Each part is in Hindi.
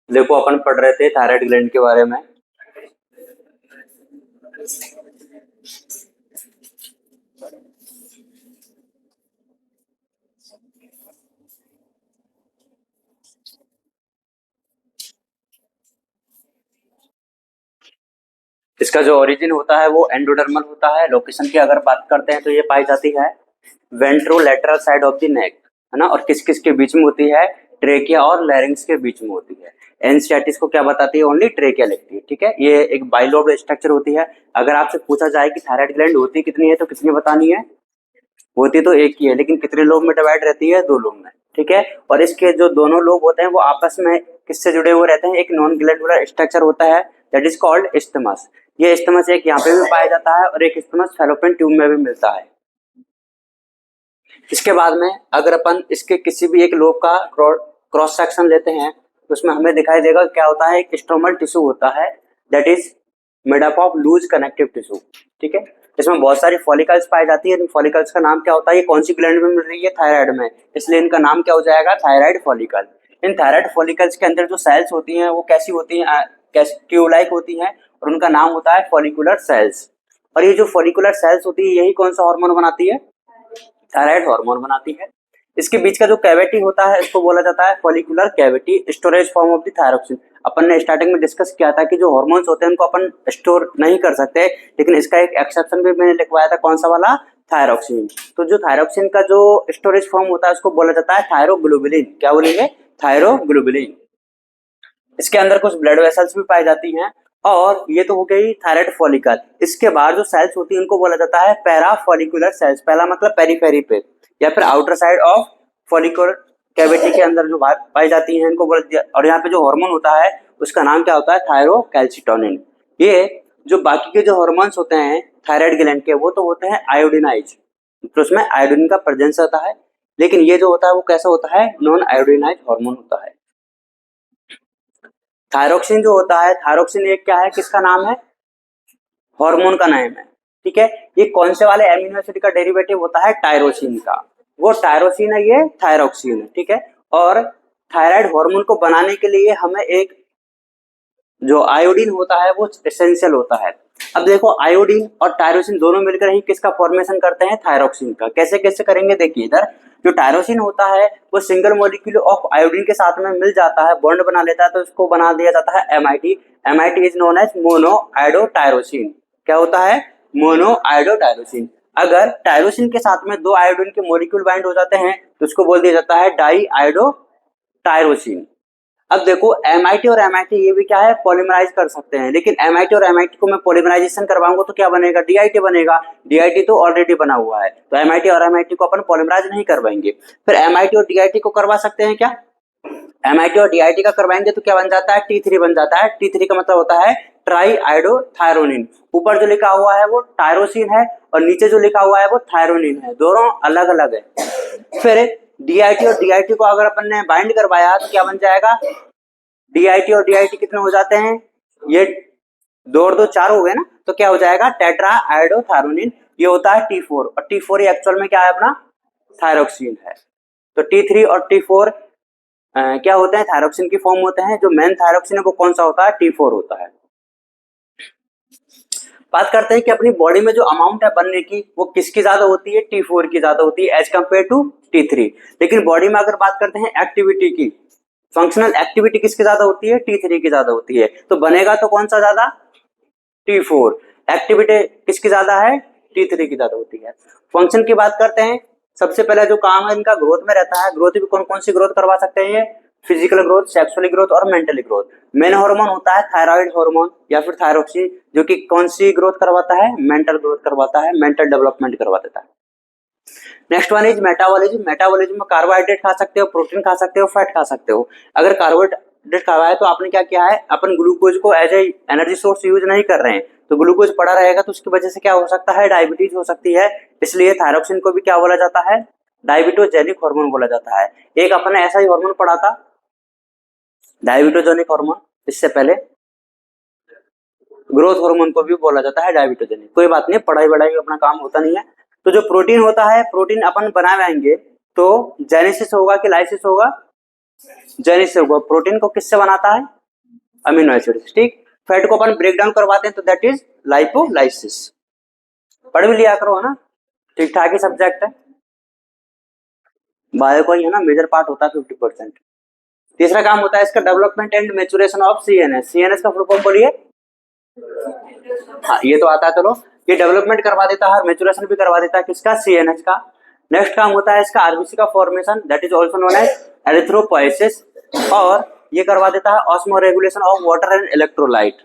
देखो अपन पढ़ रहे थे थायराइड ग्लैंड के बारे में। इसका जो ओरिजिन होता है वो एंडोडर्मल होता है। लोकेशन की अगर बात करते हैं तो ये पाई जाती है ventrolateral side of the neck, है ना। और किस किस के बीच में होती है? ट्रेकिया और लैरिंग्स के बीच में होती है। एनसीईआरटी को क्या बताती है? ओनली ट्रेकिया लिखती है, ठीक है। ये एक बाइलोब स्ट्रक्चर होती है। अगर आपसे पूछा जाए कि थायराइड ग्लैंड होती कितनी है तो कितनी बतानी है? होती तो एक ही है, लेकिन कितने लोब में डिवाइड रहती है? दो लोब में, ठीक है। और इसके जो दोनों लोब होते हैं वो आपस में किससे जुड़े हुए रहते हैं? एक नॉन ग्लैंडुलर स्ट्रक्चर होता है दैट इज कॉल्ड इस्थमस। ये इस्थमस एक यहाँ पे भी पाया जाता है और एक इस्थमस फैलोपियन ट्यूब में भी मिलता है। इसके बाद में अगर अपन इसके किसी भी एक लोब का क्रॉस सेक्शन लेते हैं तो उसमें हमें दिखाई देगा क्या होता है? एक स्ट्रोमल टिश्यू होता है that is made up of loose connective tissue, ठीक है। इसमें बहुत सारी फॉलिकल्स पाई जाती है। इन फॉलिकल्स का नाम क्या होता है? ये कौन सी ग्लैंड में मिल रही है? थायराइड में, इसलिए इनका नाम क्या हो जाएगा? Thyroid follicle. इन थायराइड फॉलिकल्स के अंदर जो सेल्स होती हैं वो कैसी होती हैं? ट्यूब लाइक होती हैं और उनका नाम होता है फॉलिकुलर सेल्स। और ये जो फॉलिकुलर सेल्स होती है यही कौन सा हार्मोन बनाती है? थायराइड हार्मोन बनाती है। इसके बीच का जो कैविटी होता है इसको बोला जाता है follicular cavity, storage form of the thyroxine. अपन ने स्टार्टिंग में डिस्कस किया था कि जो हार्मोन्स होते हैं उनको अपन स्टोर नहीं कर सकते, लेकिन इसका एक एक्सेप्शन भी मैंने लिखवाया था। कौन सा वाला? थायरोक्सिन। तो जो थायरोक्सिन का जो स्टोरेज फॉर्म होता है उसको बोला जाता है थायरोग्लोबुलिन। क्या बोलेंगे? थायरोग्लोबुलिन। इसके अंदर कुछ ब्लड वेसल्स भी पाई जाती हैं। और ये तो हो गई थायराइड फॉलिकल। इसके बाद जो सेल्स होती है उनको बोला जाता है पैरा फॉलिकुलर सेल्स। पहला मतलब पेरीफेरी पे या फिर outer side of follicular cavity के अंदर जो पाई जाती हैं इनको बोला दिया। और यहाँ पे जो हार्मोन होता है उसका नाम क्या होता है? थायरोकैल्सिटोनिन। ये जो बाकी के जो हार्मोन्स होते हैं थायराइड ग्लैंड के वो तो होते हैं आयोडिनाइज, तो उसमें आयोडीन का प्रेजेंस होता है। लेकिन ये जो होता है वो कैसा होता है? नॉन आयोडिनाइज हार्मोन होता है। थायरोक्सिन जो होता है, थायरोक्सिन एक क्या है? किसका नाम है? हार्मोन का नाम है, ठीक है। ये कौन से वाले एमिनो एसिड का डेरिवेटिव होता है? टायरोसिन का। वो टायरोसिन है, ये थायरोक्सिन है, ठीक है। और थायराइड हार्मोन को बनाने के लिए हमें एक जो आयोडीन होता है वो एसेंशियल होता है। अब देखो आयोडीन और टायरोसिन दोनों मिलकर ही किसका फॉर्मेशन करते हैं? थायरोक्सिन का। कैसे कैसे करेंगे देखिए इधर। जो टायरोसिन होता है वो सिंगल मॉलिक्यूल ऑफ आयोडीन के साथ में मिल जाता है, बॉन्ड बना लेता है, तो इसको बना दिया जाता है MIT. MIT is known as monoiodotyrosine. क्या होता है? Monoiodotyrosine. अगर टायरोसिन के साथ में दो आयोडीन के मॉलिक्यूल बाइंड हो जाते हैं तो उसको बोल दिया जाता है डाई आयोडोटायरोसिन। अब देखो एमआईटी और एमआईटी ये भी क्या है? पॉलीमराइज कर सकते हैं। लेकिन एमआईटी और एमआईटी को मैं पॉलीमराइजेशन करवाऊंगा तो क्या बनेगा? डीआईटी बनेगा। डीआईटी तो ऑलरेडी बना हुआ है, तो एमआईटी और एमआईटी को अपन पॉलीमराइज नहीं करवाएंगे। फिर एमआईटी और डीआईटी को करवा सकते हैं क्या? एमआईटी और डीआईटी का करवाएंगे तो क्या बन जाता है? टी3 बन जाता है। टी3 का मतलब होता है ट्राई आयोडोथायरोनिन। ऊपर जो लिखा हुआ है वो टायरोसिन है और नीचे जो लिखा हुआ है वो थायरोनिन है, दोनों अलग अलग है। फिर डीआईटी और डीआईटी को अगर अपन ने बाइंड करवाया तो क्या बन जाएगा? डीआईटी और डीआईटी कितने हो जाते हैं? ये दो और दो चार हो गए ना, तो क्या हो जाएगा? Tetra iodothyronine. ये होता है T4 और T4 एक्चुअल में क्या है? अपना थायरोक्सिन है। तो T3 और T4 क्या होते हैं? थायरोक्सिन की फॉर्म होते हैं। जो मेन थायरोक्सिन है वो कौन सा होता है? T4 होता है। बात करते हैं कि अपनी बॉडी में जो अमाउंट है बनने की वो किसकी ज्यादा होती है? T4 की ज्यादा होती है एज कम्पेयर टू T3। लेकिन बॉडी में अगर बात करते हैं एक्टिविटी की, फंक्शनल एक्टिविटी किसकी ज्यादा होती है? T3 की ज्यादा होती है। तो बनेगा तो कौन सा ज्यादा? T4। एक्टिविटी किसकी ज्यादा है? T3 की ज्यादा होती है। फंक्शन की बात करते हैं, सबसे पहले जो काम है इनका ग्रोथ में रहता है। ग्रोथ भी कौन कौन सी ग्रोथ करवा सकते हैं? फिजिकल ग्रोथ, सेक्सुअली ग्रोथ और मेंटली ग्रोथ। मेन हार्मोन होता है थायराइड हार्मोन या फिर थायरोक्सिन, जो कि कौन सी ग्रोथ करवाता है? मेंटल ग्रोथ करवाता है, मेंटल डेवलपमेंट करवा देता है। Next one is metabolism. Metabolism में कार्बोहाइड्रेट खा सकते हो, प्रोटीन खा सकते हो, फैट खा सकते हो। अगर कार्बोहाइड्रेट खावा है तो आपने क्या किया है? अपन ग्लूकोज को as a energy source use नहीं कर रहे हैं, तो ग्लूकोज पड़ा रहेगा तो उसकी वजह से क्या हो सकता है? डायबिटीज हो सकती है। इसलिए थायरोक्सिन को भी क्या बोला जाता है? डायबिटोजेनिक हार्मोन बोला जाता है। एक अपने ऐसा ही हार्मोन पढ़ा था डायबिटोजेनिक हार्मोन, इससे पहले ग्रोथ हार्मोन को भी बोला जाता है डायबिटोजेनिक। कोई बात नहीं, पढ़ाई वढ़ाई अपना काम होता नहीं है। तो जो प्रोटीन होता है, प्रोटीन अपन बनाएंगे तो जेनेसिस होगा कि लाइसिस होगा? जेनेसिस होगा। प्रोटीन को किससे बनाता है? Amino acid. ठीक, फैट को अपन ब्रेक डाउन करवाते हैं तो दैट इज लाइपोलाइसिस। पढ़ भी लिया करो, है ना, ठीक ठाक ही सब्जेक्ट है। बायो का ही है ना, मेजर पार्ट होता है 50%। तीसरा काम होता है इसका development and maturation of CNS. CNS का फुल फॉर्म बोलिए। हाँ, ये तो आता है, चलो। ये डेवलपमेंट करवा देता है और मैच्योरेशन भी करवा देता है किसका? सीएनएस का। नेक्स्ट काम होता है इसका आरबीसी का formation, that is also known as erythropoiesis. और ये करवा देता है osmoregulation of water and electrolyte.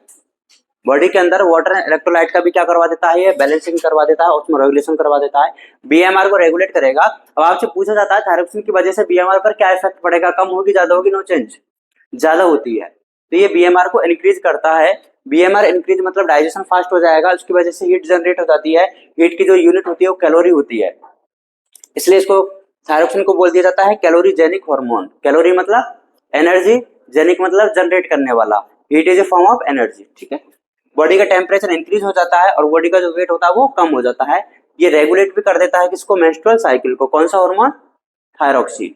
Body के अंदर वाटर एंड इलेक्ट्रोलाइट का भी क्या करवा देता है? ये बैलेंसिंग करवा देता है, ऑस्मो रेगुलेशन करवा देता है, बीएमआर को रेगुलेट करेगा। अब आपसे पूछा जाता है थायरोक्सिन की वजह से बीएमआर पर क्या इफेक्ट पड़ेगा, कम होगी, ज्यादा होगी? नो चेंज, ज्यादा होती है। तो ये बीएमआर को इंक्रीज करता है। बीएमआर इंक्रीज मतलब डाइजेशन फास्ट हो जाएगा, उसकी वजह से हीट जनरेट हो जाती है। हीट की जो यूनिट होती है वो कैलोरी होती है, इसलिए इसको थायरोक्सिन को बोल दिया जाता है कैलोरीजेनिक हार्मोन। कैलोरी मतलब एनर्जी, जेनिक मतलब जनरेट करने वाला। Heat is a form of energy. ठीक है, बॉडी का टेम्परेचर इंक्रीज हो जाता है और बॉडी का जो वेट होता है वो कम हो जाता है। ये रेगुलेट भी कर देता है किसको? मेंस्ट्रुअल साइकिल को। कौन सा हार्मोन? थायरोक्सिन।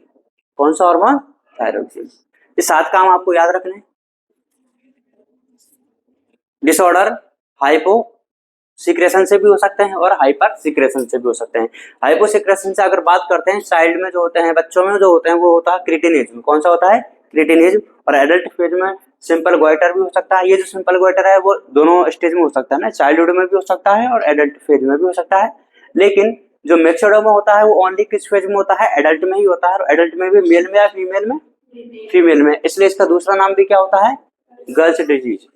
कौन सा हार्मोन? थायरोक्सिन। ये 7 काम आपको याद रखने। डिसऑर्डर हाइपो सिक्रेशन से भी हो सकते हैं और हाइपर सिक्रेशन से भी हो सकते हैं। हाइपो सिक्रेशन से अगर बात करते हैं, चाइल्ड में जो होते हैं, बच्चों में जो होते हैं, वो होता है क्रिटिनिज्म। कौन सा होता है? क्रिटिनिज्म। और एडल्ट फेज में सिंपल गोइटर भी हो सकता है। ये जो सिंपल गोइटर है वो दोनों स्टेज में हो सकता है ना, चाइल्डहुड में भी हो सकता है और एडल्ट फेज में भी हो सकता है। लेकिन जो मैच्योर्ड में होता है वो ओनली किस फेज में होता है? एडल्ट में ही होता है। और एडल्ट में भी मेल में या फीमेल में? फीमेल में। इसलिए इसका दूसरा नाम भी क्या होता है? Girls disease.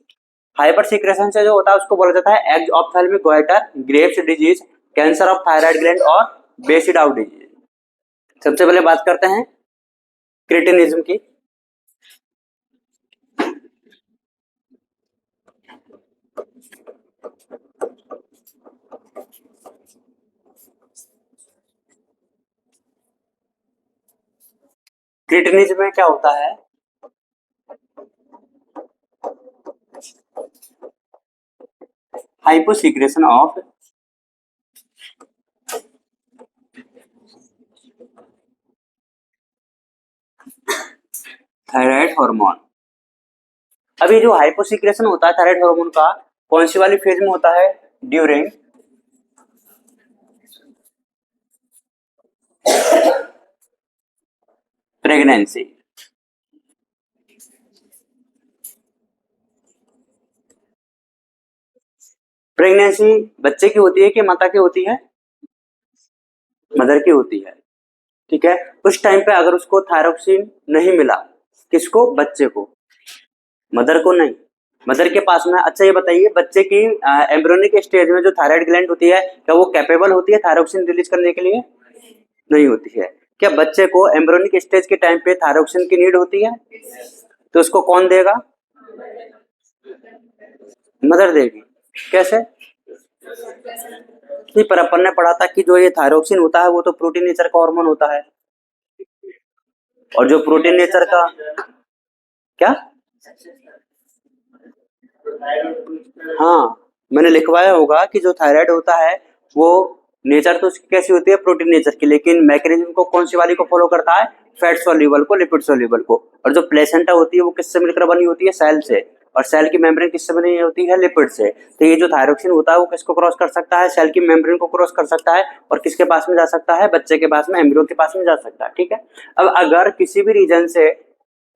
हाइपर सिक्रेशन से जो होता है उसको बोला जाता है eggs ophthalmic goitre, Graves disease, cancer of thyroid gland और बेसिडाउ डिजीज। सबसे पहले बात करते हैं क्रिटिनिज्म की। क्रिटिनिज्म में क्या होता है? Hyposecretion of thyroid hormone. अभी जो हाइपोसिक्रेशन होता है थायराइड हार्मोन का, कौन सी वाली फेज में होता है? During pregnancy. प्रेगनेंसी बच्चे की होती है कि माता की होती है? मदर की होती है। ठीक है, उस टाइम पे अगर उसको थायरोक्सिन नहीं मिला, किसको? बच्चे को, मदर को नहीं। मदर के पास में। अच्छा ये बताइए, बच्चे की एम्ब्रियोनिक स्टेज में जो थायराइड ग्लैंड होती है, क्या वो कैपेबल होती है थायरोक्सिन रिलीज करने के लिए? नहीं होती है। क्या बच्चे को एम्ब्रियोनिक स्टेज के टाइम पे थायरोक्सिन की नीड होती है? तो उसको कौन देगा? मदर देगी। कैसे? नहीं, पर अपन ने पढ़ा था कि जो ये थायरोक्सिन होता है वो तो प्रोटीन नेचर का हार्मोन होता है। और जो प्रोटीन नेचर का क्या? हाँ, मैंने लिखवाया होगा कि जो थायराइड होता है वो नेचर तो उसकी कैसी होती है? प्रोटीन नेचर की। लेकिन मैकेनिज्म को कौन सी वाली को फॉलो करता है? फैट सोल्यूबल को, लिपिड सोल्यूबल को। और जो प्लेसेंटा होती है वो किससे मिलकर बनी होती है? सेल से। और सेल की मेम्ब्रेन किससे बनी होती है? लिपिड से। तो ये जो थायरोक्सिन होता है वो किसको क्रॉस कर सकता है? सेल की मेम्ब्रेन को क्रॉस कर सकता है। और किसके पास में जा सकता है? बच्चे के पास में, एम्ब्रियो के पास में जा सकता है। ठीक है, अब अगर किसी भी रीजन से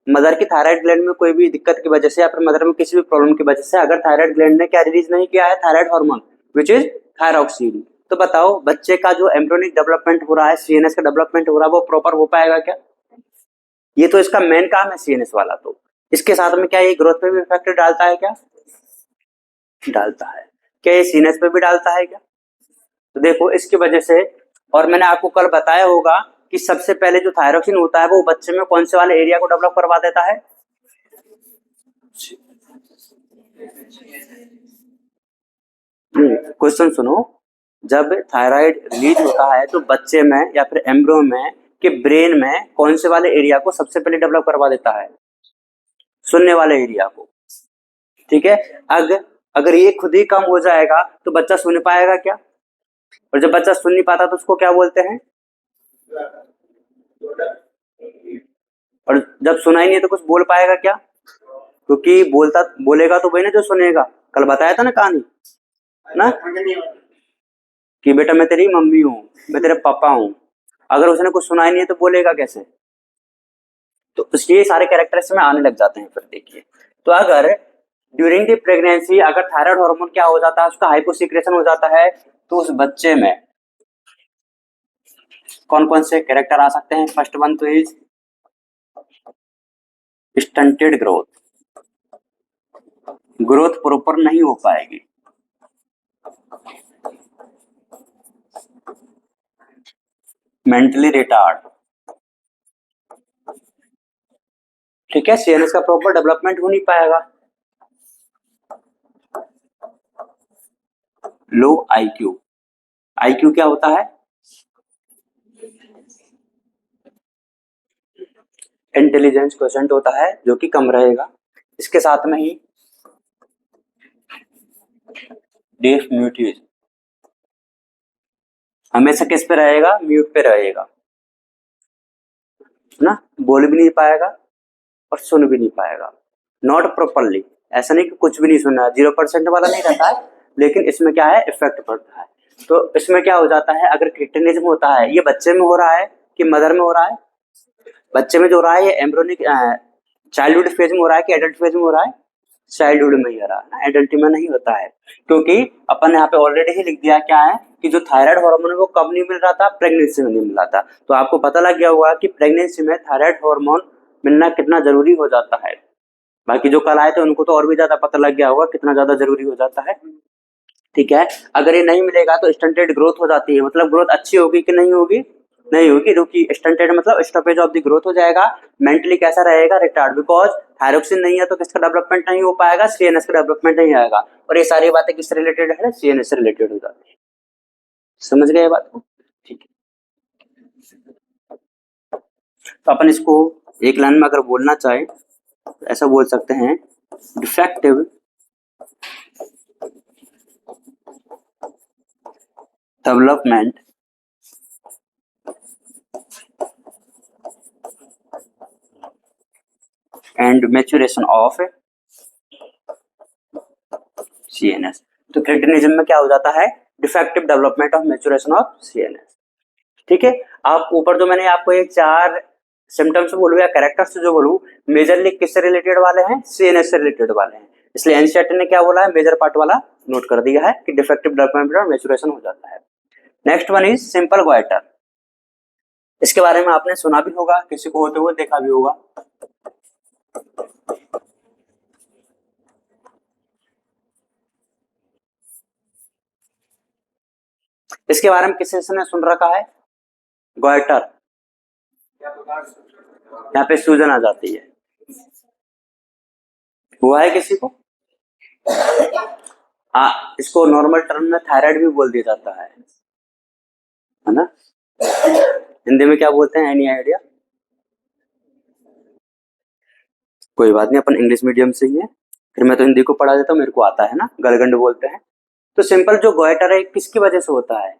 मदर की थायराइड ग्लैंड में कोई भी दिक्कत की वजह से या फिर मदर में किसी भी प्रॉब्लम की वजह से अगर थायराइड ग्लैंड ने क्या रिलीज नहीं किया है? Thyroid hormone which is thyroxine. तो बताओ बच्चे का जो एम्ब्रियोनिक डेवलपमेंट हो रहा है, सीएनएस का डेवलपमेंट हो रहा है, वो प्रॉपर हो पाएगा क्या? ये तो इसका मेन काम है सीएनएस वाला। तो इसके साथ में क्या ये ग्रोथ पे भी इफेक्ट डालता है क्या? डालता है। क्या ये सीएनएस पे भी डालता है क्या? तो देखो इसकी वजह से। और मैंने आपको कल बताया होगा कि सबसे पहले जो थायरोक्सिन होता है वो बच्चे में कौन से वाले एरिया को डेवलप करवा देता है? क्वेश्चन सुनो। जब थायराइड रिलीज होता है तो बच्चे में या फिर एम्ब्रियो में कि ब्रेन में कौन से वाले एरिया को सबसे पहले डेवलप करवा देता है? सुनने वाले एरिया को। ठीक है, अगर ये खुद ही कम हो जाएगा तो बच्चा सुन पाएगा क्या? और जब बच्चा सुन नहीं पाता तो उसको क्या बोलते हैं? और जब सुना ही नहीं तो कुछ बोल पाएगा क्या? क्योंकि बोलेगा तो वही ना जो सुनेगा। कल बताया था ना कहानी ना, कि बेटा मैं तेरी मम्मी हूँ, मैं तेरे पापा हूँ। अगर उसने कुछ सुना ही नहीं है तो बोलेगा कैसे? तो ये सारे कैरेक्टर इसमें आने लग जाते हैं। फिर देखिए, तो अगर ड्यूरिंग द प्रेगनेंसी अगर थायराइड हार्मोन क्या हो जाता है, उसका हाइपोसिक्रेशन हो जाता है, तो उस बच्चे में कौन कौन से कैरेक्टर आ सकते हैं? फर्स्ट वन तो is stunted growth, growth proper नहीं हो पाएगी। मेंटली रिटार्ड, ठीक है, सीएनएस का प्रॉपर डेवलपमेंट हो नहीं पाएगा। लो आईक्यू, आईक्यू क्या होता है? इंटेलिजेंस क्वेश्चन होता है जो कि कम रहेगा। इसके साथ में ही डेफ म्यूटेशन, हमेशा किस पे रहेगा? म्यूट पे रहेगा ना, बोल भी नहीं पाएगा और सुन भी नहीं पाएगा। नॉट प्रॉपरली, ऐसा नहीं कि कुछ भी नहीं सुनना है, 0% वाला नहीं रहता है, लेकिन इसमें क्या है, इफेक्ट पड़ता है। तो इसमें क्या हो जाता है, अगर क्रिटिनिज्म होता है, ये बच्चे में हो रहा है कि मदर में हो रहा है? बच्चे में जो हो रहा है ये एम्ब्रोनिक चाइल्डहुड फेज में हो रहा है कि एडल्ट फेज में हो रहा है? चाइल्डहुड में ही हो रहा है ना, एडल्ट में नहीं होता है। क्योंकि अपन यहाँ पे ऑलरेडी ही लिख दिया क्या है कि जो थायराइड हार्मोन है वो कब नहीं मिल रहा था? प्रेगनेंसी में नहीं मिल रहा था। तो आपको पता लग गया होगा कि प्रेगनेंसी में थायराइड हार्मोन मिलना कितना जरूरी हो जाता है। बाकी जो कल आए थे उनको तो और भी ज्यादा पता लग गया होगा कितना ज्यादा जरूरी हो जाता है। ठीक है, अगर ये नहीं मिलेगा तो स्टंटेड ग्रोथ हो जाती है। मतलब ग्रोथ अच्छी होगी कि नहीं होगी? नहीं होगी, क्योंकि स्टंटेड मतलब स्टॉपेज ऑफ द ग्रोथ हो जाएगा। मेंटली कैसा रहेगा? रिटार्ड, बिकॉज थायरोक्सिन नहीं है तो किसका डेवलपमेंट नहीं हो पाएगा? सीएनएस का डेवलपमेंट नहीं आएगा। और ये सारी बातें किससे रिलेटेड है? सीएनएस से रिलेटेड हो जाती है। समझ गए ये बात को? ठीक है, तो अपन इसको एक लाइन में अगर बोलना चाहे तो ऐसा बोल सकते हैं, defective development and maturation of CNS. तो क्रिटिनिज्म में क्या हो जाता है? Defective development of maturation of CNS. ठीक है, आप ऊपर जो मैंने आपको एक 4 सिम्टम्स बोलू या कैरेक्टर्स जो बोलू, मेजरली किससे रिलेटेड वाले हैं? सीएनएस से रिलेटेड वाले हैं। इसलिए एनसीईआरटी ने क्या बोला है? मेजर पार्ट वाला नोट कर दिया है कि डिफेक्टिव डेवलपमेंट और मैच्योरेशन हो जाता है। Next one is simple goitre. इसके बारे में आपने सुना भी होगा, किसी को होते हुए देखा भी होगा। इसके बारे में किसी ने सुन रखा है? गोइटर, यहाँ पे सूजन आ जाती है, हुआ है किसी को? इसको नॉर्मल टर्म में थायराइड भी बोल दिया जाता है ना? हिंदी में क्या बोलते हैं? Any idea? कोई बात नहीं, अपन इंग्लिश मीडियम से ही है, फिर मैं तो हिंदी को पढ़ा देता हूँ, मेरे को आता है ना, गलगंड बोलते हैं। तो सिंपल जो गोइटर है किसकी वजह से होता है?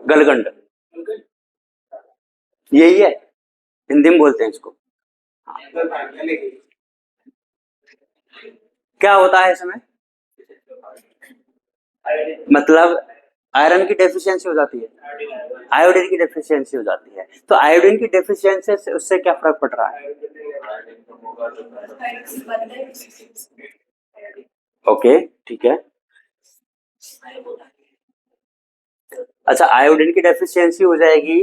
गलगंड, यही है, हिंदी में बोलते हैं इसको। क्या होता है इसमें? मतलब आयरन की डेफिशिएंसी हो जाती है, आयोडीन की डेफिशिएंसी हो जाती है। तो आयोडीन की डेफिशिएंसी से उससे क्या फर्क पड़ रहा है? ओके, ठीक है। अच्छा, आयोडीन की डेफिशिएंसी हो जाएगी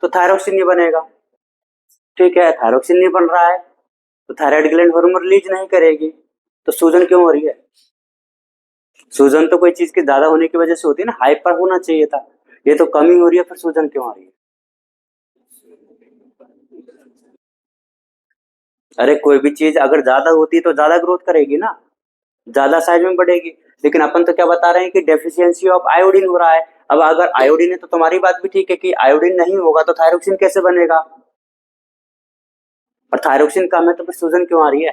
तो थायरोक्सिन नहीं बनेगा। ठीक है, थायरोक्सिन नहीं बन रहा है तो थायराइड ग्लैंड हार्मोन रिलीज नहीं करेगी। तो सूजन क्यों हो रही है? सूजन तो कोई चीज के ज्यादा होने की वजह से होती है ना, हाइपर होना चाहिए था, ये तो कमी हो रही है, फिर सूजन क्यों आ रही है? अरे कोई भी चीज अगर ज्यादा होती है तो ज्यादा ग्रोथ करेगी ना, ज्यादा साइज में बढ़ेगी। लेकिन अपन तो क्या बता रहे हैं कि डेफिशिएंसी ऑफ आयोडीन हो रहा है। अब अगर आयोडीन है तो तुम्हारी बात भी ठीक है कि आयोडीन नहीं होगा तो थायरोक्सिन कैसे बनेगा? और थायरोक्सिन कम है तो फिर सूजन क्यों आ रही है?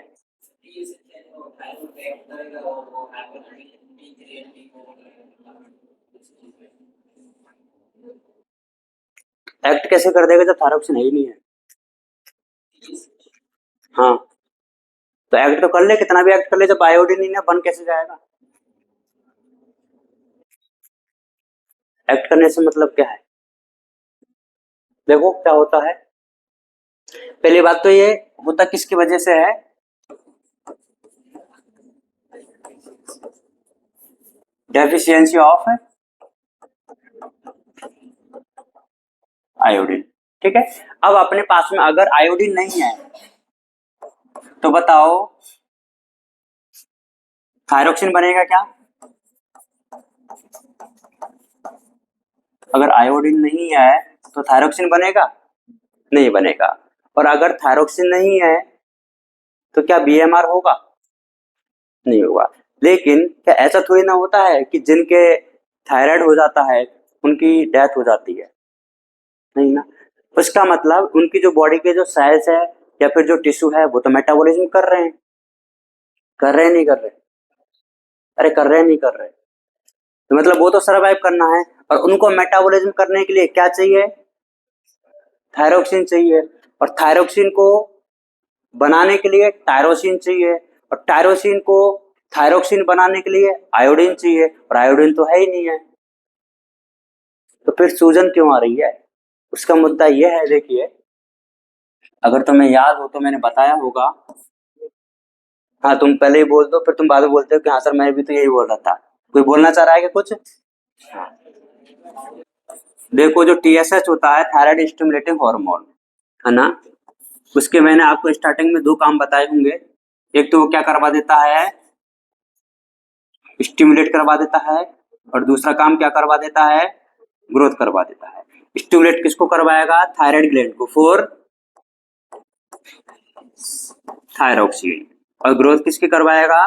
एक्ट कैसे कर देगा जब थायरोक्सिन है ही नहीं है? हाँ, तो एक्ट तो कर ले, कितना भी एक्ट कर ले, जब आयोडीन नहीं है बन कैसे जाएगा? एक्ट करने से मतलब क्या है? देखो क्या होता है, पहली बात तो ये होता किसकी वजह से है, डेफिशिएंसी ऑफ आयोडीन। ठीक है, अब अपने पास में अगर आयोडीन नहीं है तो बताओ थायरोक्सिन बनेगा क्या? अगर आयोडीन नहीं है तो थायरोक्सिन बनेगा? नहीं बनेगा। और अगर थायरोक्सिन नहीं है तो क्या बीएमआर होगा? नहीं होगा। लेकिन क्या ऐसा थोड़ी ना होता है कि जिनके थायराइड हो जाता है उनकी डेथ हो जाती है? नहीं ना। उसका मतलब उनकी जो बॉडी के जो सेल्स है या फिर जो टिश्यू है वो तो मेटाबॉलिज्म कर रहे हैं। कर रहे हैं नहीं कर रहे? अरे कर रहे हैं नहीं कर रहे? तो मतलब वो तो सर्वाइव करना है, और उनको मेटाबॉलिज्म करने के लिए क्या चाहिए? थायरोक्सिन चाहिए। और थायरोक्सिन को बनाने के लिए टायरोसिन चाहिए, और टायरोसिन को थायरोक्सिन बनाने के लिए आयोडीन चाहिए, और आयोडीन तो है ही नहीं है। तो फिर सूजन क्यों आ रही है? उसका मुद्दा यह है, देखिए अगर तुम्हें याद हो तो मैंने बताया होगा। हाँ, तुम पहले ही बोल दो, फिर तुम बाद में बोलते हो कि हाँ सर मैं भी तो यही बोल रहा था। कोई बोलना चाह रहा है कि कुछ? देखो जो टीएसएच होता है थायराइड स्टिमुलेटिंग हार्मोन, है ना, उसके मैंने आपको स्टार्टिंग में दो काम बताए होंगे। एक तो वो क्या करवा देता है, स्टिमुलेट करवा देता है, और दूसरा काम क्या करवा देता है, ग्रोथ करवा देता है। स्टिमुलेट किसको करवाएगा? थायराइड ग्लैंड को फॉर थायरोक्सिन। और ग्रोथ किसकी करवाएगा?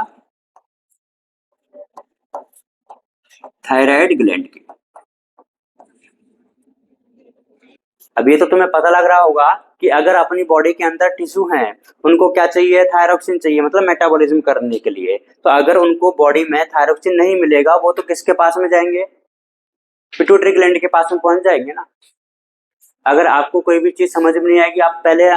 थायराइड ग्लैंड की। अब ये तो तुम्हें पता लग रहा होगा कि अगर अपनी बॉडी के अंदर टिश्यू हैं उनको क्या चाहिए? थायरोक्सिन चाहिए, मतलब मेटाबॉलिज्म करने के लिए। तो अगर उनको बॉडी में थायरोक्सिन नहीं मिलेगा वो तो किसके पास में जाएंगे? पिट्यूटरी ग्लैंड के पास में पहुंच जाएंगे ना। अगर आपको कोई भी चीज समझ में नहीं आएगी आप पहले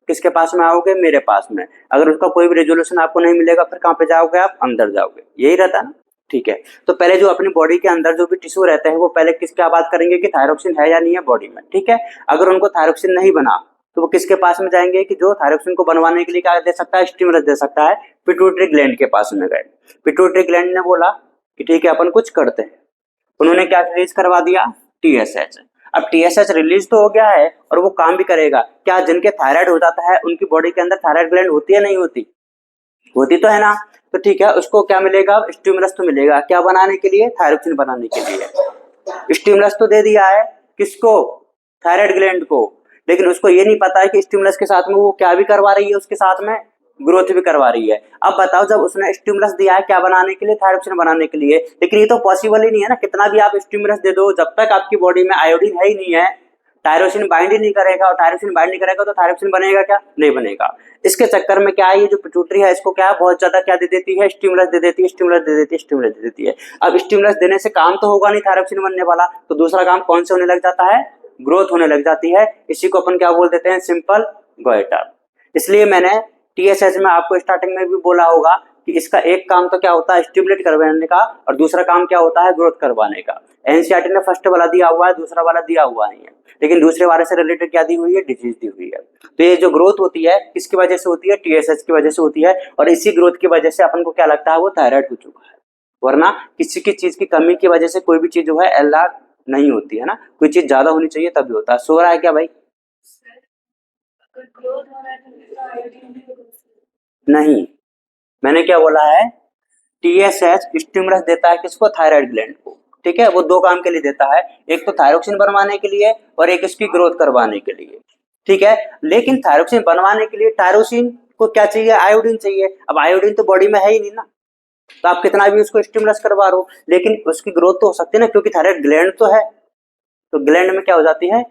किसके पास में आओगे? मेरे पास में। अगर उसका कोई भी रेजोल्यूशन आपको नहीं मिलेगा फिर कहाँ पे जाओगे? आप अंदर जाओगे, यही रहता है ना। ठीक है, तो पहले जो अपनी बॉडी के अंदर जो भी टिश्यू रहते हैं वो पहले किसकी बात करेंगे कि थायरोक्सिन है या नहीं है बॉडी में। ठीक है, अगर उनको थायरोक्सिन नहीं बना तो वो किसके पास में जाएंगे कि जो थायरोक्सिन को बनवाने के लिए क्या दे सकता है? स्टिमुलस दे सकता है। पिट्यूटरी ग्लैंड के पास में गए, पिट्यूटरी ग्लैंड ने बोला कि ठीक है अपन कुछ करते हैं। उन्होंने क्या रिलीज करवा दिया? टीएसएच। अब टीएसएच रिलीज तो हो गया है और वो काम भी करेगा। क्या जिनके थायराइड हो जाता है उनकी बॉडी के अंदर थायराइड ग्लैंड होती है नहीं होती? होती तो है ना। तो ठीक है, उसको क्या मिलेगा? स्टिमुलस तो मिलेगा, क्या बनाने के लिए? थायरोक्सिन बनाने के लिए। स्टिमुलस तो दे दिया है, किसको? थायराइड ग्लैंड को। लेकिन उसको ये नहीं पता है कि स्टिमुलस के साथ में वो क्या भी करवा रही है, उसके साथ में ग्रोथ भी करवा रही है। अब बताओ जब उसने स्टिमुलस दिया है क्या बनाने के लिए? थायरोक्सिन बनाने के लिए। लेकिन ये तो पॉसिबल ही नहीं है ना, कितना भी आप स्टिमुलस दे दो जब तक आपकी बॉडी में आयोडीन है ही नहीं है टायरोसिन बाइंड ही नहीं करेगा, और टायरोसिन बाइंड नहीं करेगा तो थायरोक्सिन बनेगा क्या? नहीं बनेगा। इसके चक्कर में क्या है, ये जो पिट्यूटरी है इसको क्या है, बहुत ज्यादा क्या दे देती है? स्टिमुलस दे देती है, स्टिमुलस दे देती है, स्टिमुलस दे देती है। अब स्टिमुलस देने से काम तो होगा नहीं थायरोक्सिन बनने वाला, तो दूसरा काम कौन से होने लग जाता है? ग्रोथ होने लग जाती है। इसी को अपन क्या बोल देते हैं? Simple goitre. इसलिए मैंने टीएसएच में आपको स्टार्टिंग में भी बोला होगा कि इसका एक काम तो क्या होता है? स्टिमुलेट करवाने का, और दूसरा काम क्या होता है? ग्रोथ करवाने का। एनसीईआरटी ने फर्स्ट वाला दिया हुआ है, दूसरा वाला दिया हुआ नहीं है, लेकिन दूसरे वाले से रिलेटेड क्या दी हुई है? डिजीज दी हुई है। तो ये जो ग्रोथ होती है किसकी वजह से होती है? टीएसएच की वजह से होती है, और इसी ग्रोथ की वजह से अपन को क्या लगता है? वो थायराइड हो चुका है। वरना किसी की चीज की कमी की वजह से कोई भी चीज जो है एलआर नहीं होती है ना, कोई चीज ज्यादा होनी चाहिए तभी होता है। सो रहा है क्या भाई? नहीं, मैंने क्या बोला है? टीएसएच स्टिमुलस देता है किसको? थायराइड ग्लैंड को। ठीक है, वो दो काम के लिए देता है, एक तो थायरोक्सिन बनवाने के लिए और एक इसकी ग्रोथ करवाने के लिए। ठीक है, लेकिन थायरोक्सिन बनवाने के लिए टायरोसिन को क्या चाहिए? आयोडीन चाहिए। अब आयोडीन तो बॉडी में है ही नहीं ना, तो आप कितना भी उसको स्टिमुलस करवा रहे हो लेकिन उसकी ग्रोथ तो हो सकती है ना, क्योंकि थायराइड ग्लैंड तो है। तो ग्लैंड में क्या हो जाती है?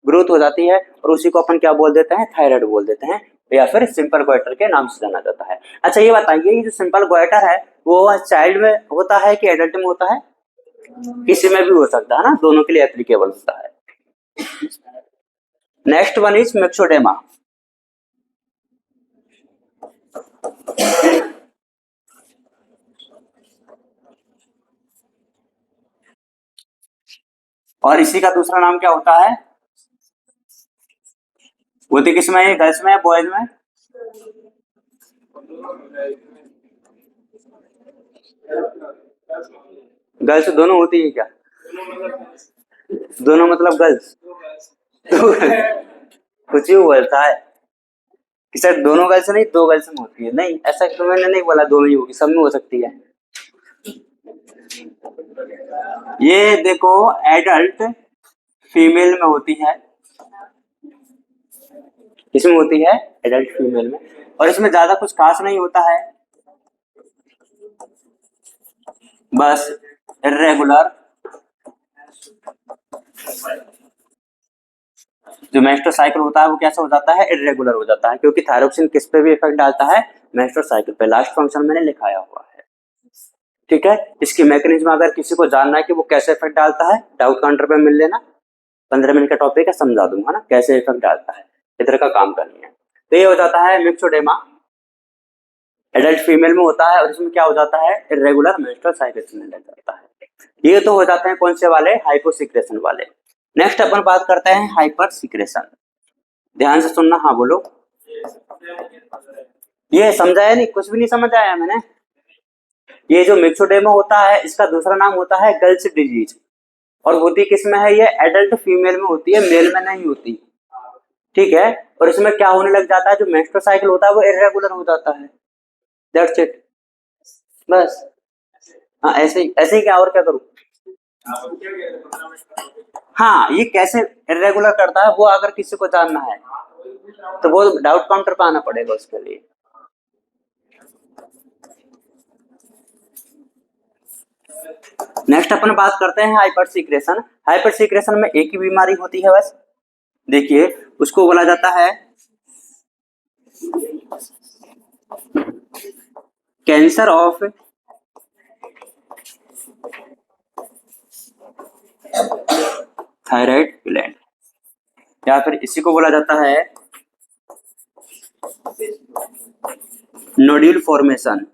ग्रोथ हो जाती है, और उसी को अपन क्या बोल देते हैं? थायराइड बोल देते हैं, या फिर सिंपल गोइटर के नाम से जाना जाता है। अच्छा ये बताइए, ये जो सिंपल गोइटर है वो चाइल्ड में होता है कि एडल्ट में होता है? किसी में भी हो सकता है ना, दोनों के लिए एप्लीकेबल होता है। Next one is myxedema. और इसी का दूसरा नाम क्या होता है? होती किसमें है? गर्ल्स में या बॉयज में? गर्ल्स दोनों होती है क्या? दोनों मतलब गर्ल्स? तो कुछ ही बोलता है कि सर दोनों गर्ल्स नहीं, दो गर्ल्स में होती है। नहीं, ऐसा तो मैंने नहीं बोला दोनों ही होगी, सब में हो सकती है। ये देखो, एडल्ट फीमेल में होती है। इसमें होती है एडल्ट फीमेल में, और इसमें ज्यादा कुछ खास नहीं होता है, बस इरेगुलर जो मेंस्ट्रुअल साइकिल होता है वो कैसा हो जाता है? इरेगुलर हो जाता है, क्योंकि थायरोक्सिन किस पे भी इफेक्ट डालता है? मेंस्ट्रुअल साइकिल पे। लास्ट फंक्शन मैंने लिखाया हुआ है, ठीक है। इसकी मैकेनिज्म अगर किसी को जानना है कि वो कैसे इफेक्ट डालता है, डाउट काउंटर पे मिल लेना, 15 मिनट का टॉपिक है, समझा दूंगा ना कैसे इफेक्ट डालता है। इधर का काम करनी है। तो ये हो जाता है मिक्सोडेमा, एडल्ट फीमेल में होता है, और इसमें क्या हो जाता है? इरेगुलर मेंस्ट्रुअल साइकिल में लग जाता है। ये तो हो जाते हैं कौन से वाले? हाइपोसिक्रेशन वाले। नेक्स्ट अपन बात करते हैं हाइपर सिक्रेशन। ध्यान से सुनना, हाँ बोलो। ये समझाया नहीं? कुछ भी नहीं समझ आया मैंने? ये जो मिक्सोडेमा होता है, इसका दूसरा नाम होता है गर्ल्स डिजीज, और होती किस में है? ये एडल्ट फीमेल में होती है, मेल में नहीं होती, ठीक है। और इसमें क्या होने लग जाता है? जो मेंस्ट्रुअल साइकिल होता है वो इरेगुलर हो जाता है, दैट्स इट, बस। हाँ, ऐसे ही क्या, और क्या करूं? हाँ, ये कैसे इरेगुलर करता है वो अगर किसी को जानना है तो वो डाउट काउंटर पे आना पड़ेगा उसके लिए। नेक्स्ट अपन बात करते हैं हाइपर सीक्रेशन। हाइपर सीक्रेशन में एक ही बीमारी होती है बस, देखिए, उसको बोला जाता है कैंसर ऑफ थायराइड ग्लैंड, या फिर इसी को बोला जाता है नोड्यूल फॉर्मेशन।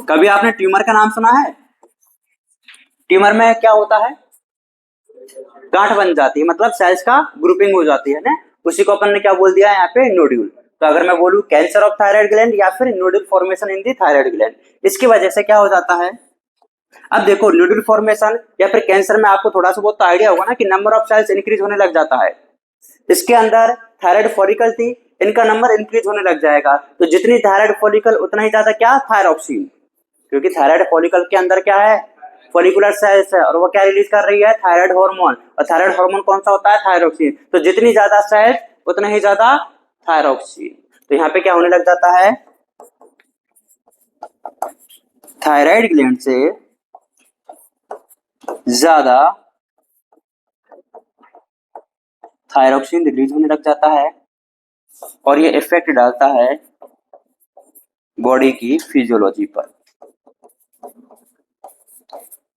कभी आपने ट्यूमर का नाम सुना है? ट्यूमर में क्या होता है? गांठ बन जाती है, मतलब सेल्स का ग्रुपिंग हो जाती है ना, उसी को अपन ने क्या बोल दिया है यहाँ पे? नोड्यूल। तो अगर मैं बोलूं कैंसर ऑफ थायराइड ग्लैंड या फिर नोड्यूल फॉर्मेशन इन दी थायराइड ग्लैंड, इसकी वजह से क्या हो जाता है? अब देखो, नोड्यूल फॉर्मेशन या फिर कैंसर में आपको थोड़ा सा बहुत तो आइडिया होगा ना कि नंबर ऑफ सेल्स इंक्रीज होने लग जाता है। इसके अंदर थायराइड फॉलिकल थी, इनका नंबर इंक्रीज होने लग जाएगा, तो जितनी थायराइड फॉलिकल उतना ही ज्यादा क्या? थायरॉक्सिन, क्योंकि थायराइड फॉलिकल के अंदर क्या है? फॉलिकुलर सेल्स है, और वो क्या रिलीज कर रही है? Thyroid hormone. और थायराइड हार्मोन कौन सा होता है? थायरोक्सिन। तो जितनी ज्यादा सेल्स उतना ही ज्यादा थायरोक्सिन। तो यहाँ पे क्या होने लग जाता है? थायराइड ग्लैंड से ज्यादा थायरोक्सिन रिलीज होने लग जाता है, और ये इफेक्ट डालता है बॉडी की फिजियोलॉजी पर।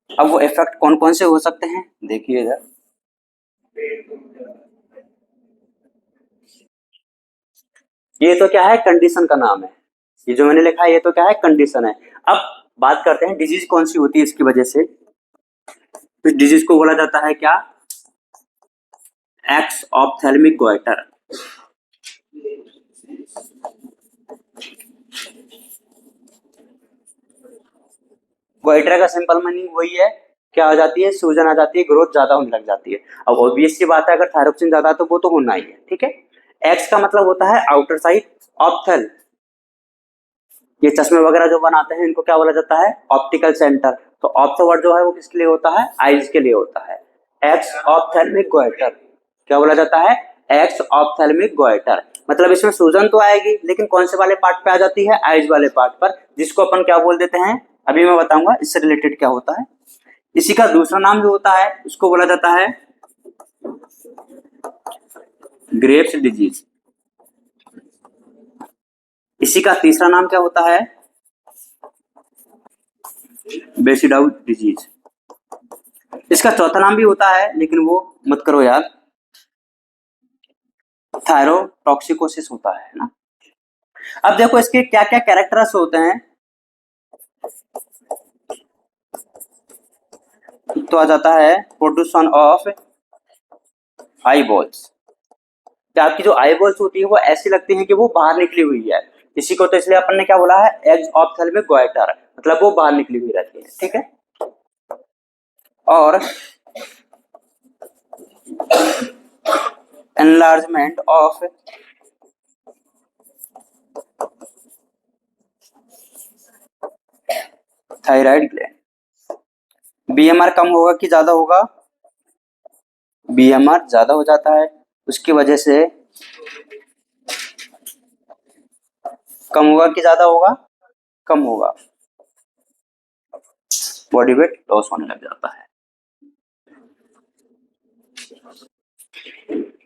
अब वो इफेक्ट कौन कौन से हो सकते हैं, देखिए इधर। ये तो क्या है? कंडीशन का नाम है, ये जो मैंने लिखा है ये तो क्या है? कंडीशन है। अब बात करते हैं डिजीज कौन सी होती है इसकी वजह से। इस डिजीज को बोला जाता है क्या? X ophthalmic goitre. गोइटर का सिंपल मीनिंग वही है, क्या आ जाती है? सूजन आ जाती है, ग्रोथ ज्यादा होने लग जाती है। अब ऑब्वियस सी बात है, अगर थायरोक्सिन ज्यादा है तो वो तो होना ही है, ठीक है। एक्स का मतलब होता है आउटर साइड, ऑप्थल, ये चश्मे वगैरह जो बनाते हैं इनको क्या बोला जाता है? Optical centre. तो ऑप्थो वर्ड जो है वो किसके लिए होता है? आईज के लिए होता है। एक्स ऑप्थेल्मिक गोइटर, क्या बोला जाता है? एक्स ऑप्थेल्मिक गोइटर, मतलब इसमें सूजन तो आएगी, लेकिन कौन से वाले पार्ट पे आ जाती है? आईज वाले पार्ट पर, जिसको अपन क्या बोल देते हैं? अभी मैं बताऊंगा इससे रिलेटेड क्या होता है। इसी का दूसरा नाम जो होता है उसको बोला जाता है ग्रेव्स डिजीज। इसी का तीसरा नाम क्या होता है? बेसिडाउ डिजीज। इसका चौथा नाम भी होता है लेकिन वो मत करो यार, थायरोटॉक्सिकोसिस होता है ना। अब देखो इसके क्या क्या कैरेक्टर्स होते हैं, तो आ जाता है प्रोड्यूसन ऑफ आई बॉल्स। कि आपकी जो आई बॉल्स होती है वो ऐसी लगती है कि वो बाहर निकली हुई है, इसी को तो इसलिए अपन ने क्या बोला है, एग्स ऑप्थेल्मिक गोइटर, मतलब वो बाहर निकली हुई रहती है, ठीक है। और enlargement of thyroid gland. BMR कम होगा कि ज्यादा होगा, बीएमआर ज्यादा हो जाता है, उसकी वजह से कम होगा कि ज्यादा होगा, कम होगा, बॉडी वेट लॉस होने लग जाता है।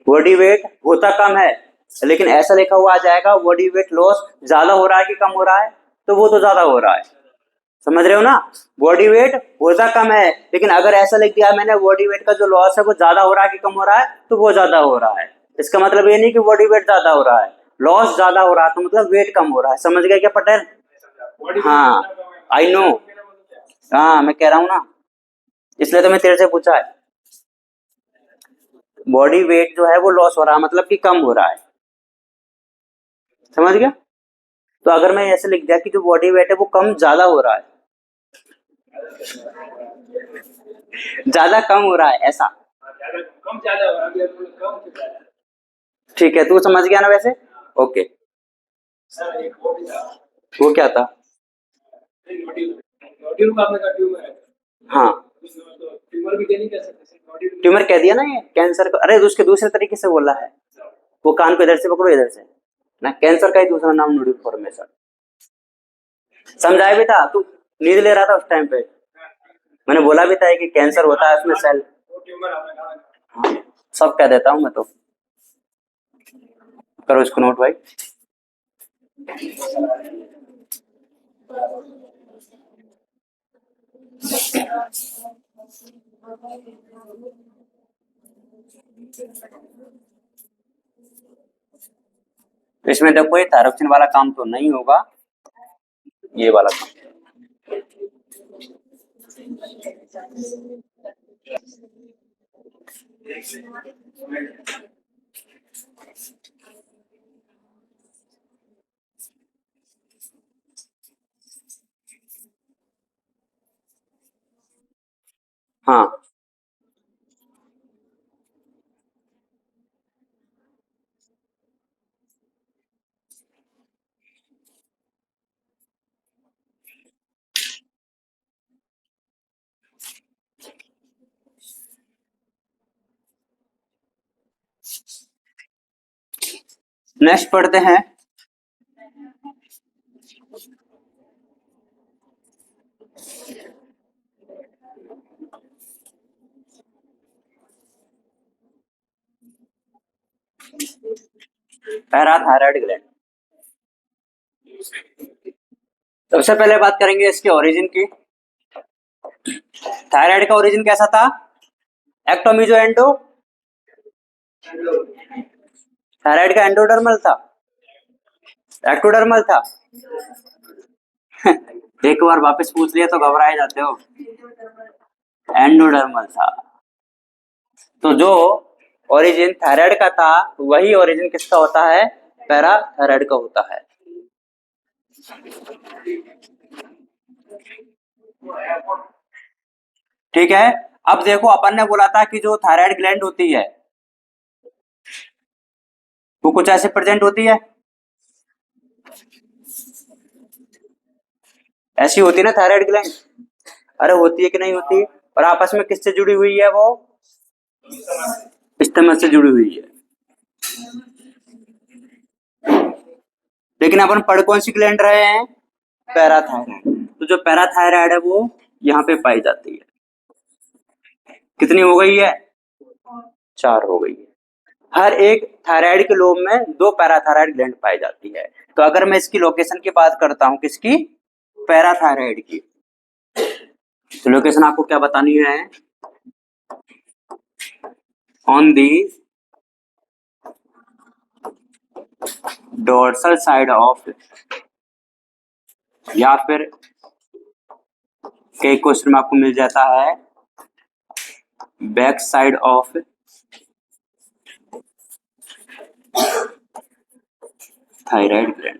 बॉडी वेट होता कम है लेकिन ऐसा लिखा हुआ आ जाएगा बॉडी वेट लॉस ज्यादा हो रहा है कि कम हो रहा है, तो वो तो ज्यादा हो रहा है, समझ रहे हो ना। बॉडी वेट होता कम है लेकिन अगर ऐसा लिख दिया मैंने बॉडी वेट का जो लॉस है वो ज्यादा हो रहा है कि कम हो रहा है, तो वो ज्यादा हो रहा है। इसका मतलब ये नहीं कि बॉडी वेट ज्यादा हो रहा है, लॉस ज्यादा हो रहा है तो मतलब वेट कम हो रहा है, समझ गए क्या पटेल? हाँ आई नो, हाँ मैं कह रहा हूँ ना, इसलिए तो मैं तेरे से पूछा है। बॉडी वेट जो है वो लॉस हो रहा है मतलब कि कम हो रहा है, समझ गया। तो अगर मैं ऐसे लिख दिया कि जो बॉडी वेट है वो कम ज्यादा हो रहा है, ज्यादा कम हो रहा है ऐसा, कम ज्यादा हो रहा है, ठीक है तू समझ गया ना वैसे, ओके। वो क्या था? हाँ ट्यूमर कह दिया ना, ये कैंसर का, अरे उसके दूसरे तरीके से बोला है, वो कान को इधर से पकड़ो इधर से ना, कैंसर का ही दूसरा नाम नोडियल फॉर्मेशन। समझाया भी था तू, नींद ले रहा था उस टाइम पे, मैंने बोला भी था कि कैंसर होता है उसमें सेल, हाँ सब कह देता हूँ मैं तो, करो इसको नोट भाई। इसमें देखो ये थायरोक्सिन वाला काम तो नहीं होगा, ये वाला काम। हाँ नेक्स्ट पढ़ते हैं, पैराथायराइड ग्लैंड। सबसे पहले बात करेंगे इसके ओरिजिन की। थायराइड का ओरिजिन कैसा था? एक्टोमीजो एंडो, थायराइड का एंडोडर्मल था, एक्टोडर्मल था। एक बार वापस पूछ लिया तो घबराए जाते हो, एंडोडर्मल था। तो जो ओरिजिन थायराइड का था वही ओरिजिन किसका होता है, पैराथायराइड का होता है। ठीक है, अब देखो अपन ने बोला था कि जो थायराइड ग्लैंड होती है वो कुछ ऐसे प्रेजेंट होती है, ऐसी होती है ना थायराइड ग्लैंड, अरे होती है कि नहीं होती, और आपस में किससे जुड़ी हुई है, वो स्टमक से जुड़ी हुई है। लेकिन अपन पढ़ कौन सी ग्लैंड रहे हैं, पैराथायराइड। तो जो पैराथायराइड है वो यहाँ पे पाई जाती है, कितनी हो गई है, 4 हो गई है। हर एक थायराइड के लोब में 2 पैराथायराइड ग्लैंड पाई जाती है। तो अगर मैं इसकी लोकेशन की बात करता हूँ, किसकी, पैराथायराइड की, तो लोकेशन आपको क्या बतानी है, on the dorsal side of, या फिर कई क्वेश्चन में आपको मिल जाता है back side of thyroid gland.